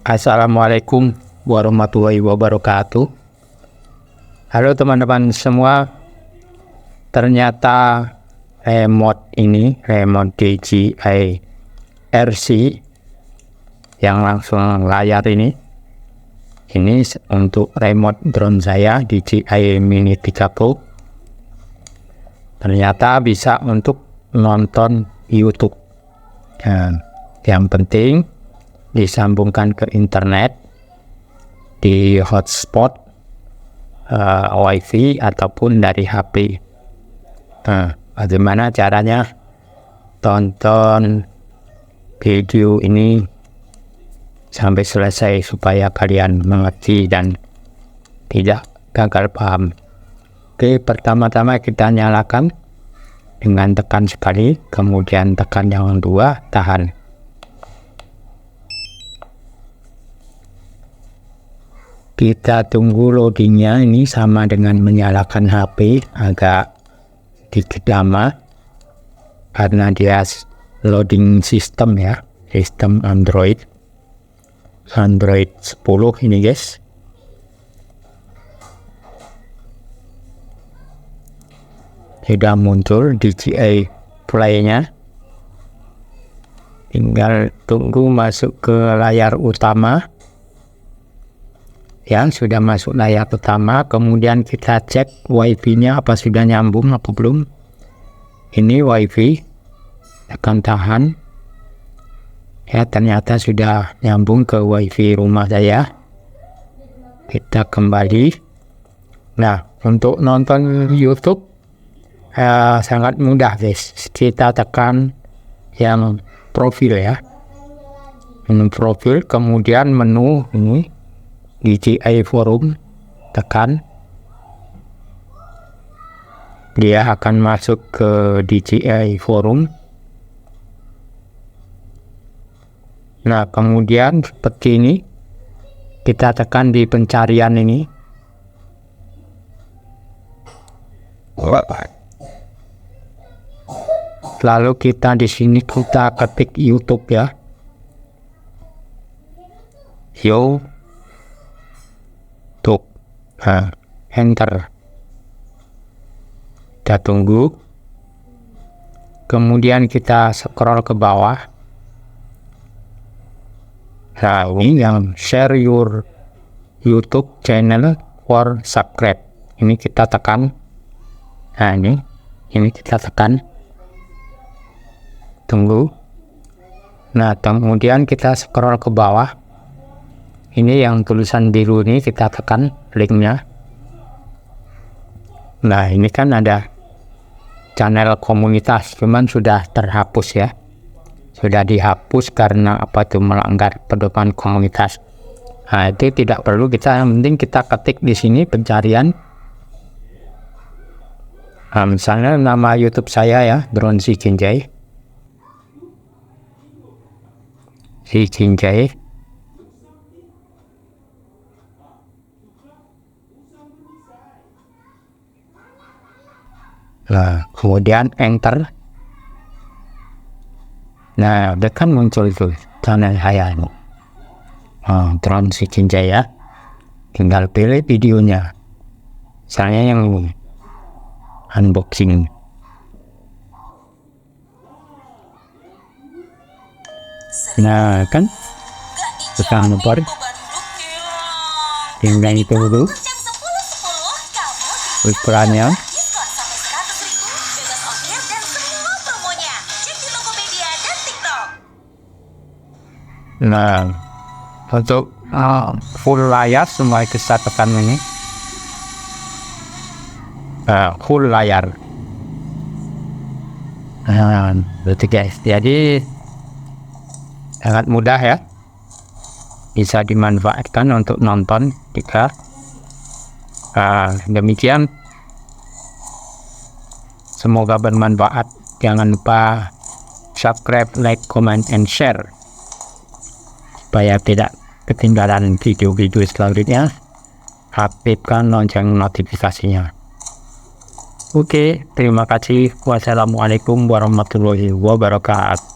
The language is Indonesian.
Assalamualaikum warahmatullahi wabarakatuh. Halo teman-teman semua. Ternyata remote DJI RC yang langsung layar ini untuk remote drone saya DJI Mini 3 Pro. Ternyata bisa untuk nonton YouTube. Yang penting disambungkan ke internet di hotspot WiFi ataupun dari HP. Bagaimana caranya tonton video ini sampai selesai supaya kalian mengerti dan tidak gagal paham. Oke, pertama-tama kita nyalakan dengan tekan sekali, kemudian tekan yang kedua, tahan. Kita tunggu loadingnya, ini sama dengan menyalakan HP, agak sedikit lama karena dia loading sistem ya, sistem Android 10 ini guys. Sudah muncul DJI Play-nya, tinggal tunggu masuk ke layar utama. Yang sudah masuk layar utama, kemudian kita cek WiFi-nya apa sudah nyambung apa belum. Ini WiFi, tekan tahan. Ya, ternyata sudah nyambung ke WiFi rumah saya. Kita kembali. Nah, untuk nonton YouTube sangat mudah guys. Kita tekan yang profil ya, menu profil, kemudian menu ini DJI Forum, tekan, dia akan masuk ke DJI Forum. Nah, kemudian seperti ini, kita tekan di pencarian ini. Lalu kita di sini kita ketik YouTube ya. Enter. Kita tunggu. Kemudian kita scroll ke bawah. Nah, ini yang share your YouTube channel for subscribe. Ini kita tekan. Nah, ini kita tekan. Tunggu. Nah, kemudian kita scroll ke bawah. Ini yang tulisan biru ini kita tekan linknya. Nah, ini kan ada channel komunitas, cuman sudah terhapus ya. Sudah dihapus karena apa tuh, melanggar pedoman komunitas. Nah, itu tidak perlu, kita yang penting kita ketik di sini pencarian. Nah, misalnya nama YouTube saya ya, Drone Si Kinjai. Nah, kemudian enter. Nah, udah kan muncul itu channel saya ini. Drone Si Kinjai ya. Tinggal pilih videonya. Misalnya yang unboxing. Nah, kan tekan nomor. Tinggal itu dulu. Ukurannya. Nah, untuk full layar semua kita tekan ini. Full layar. Nah, berarti guys, jadi sangat mudah ya, bisa dimanfaatkan untuk nonton jika demikian. Semoga bermanfaat. Jangan lupa subscribe, like, comment, and share supaya tidak ketinggalan video-video selanjutnya. Aktifkan lonceng notifikasinya. Oke, terima kasih. Wassalamualaikum warahmatullahi wabarakatuh.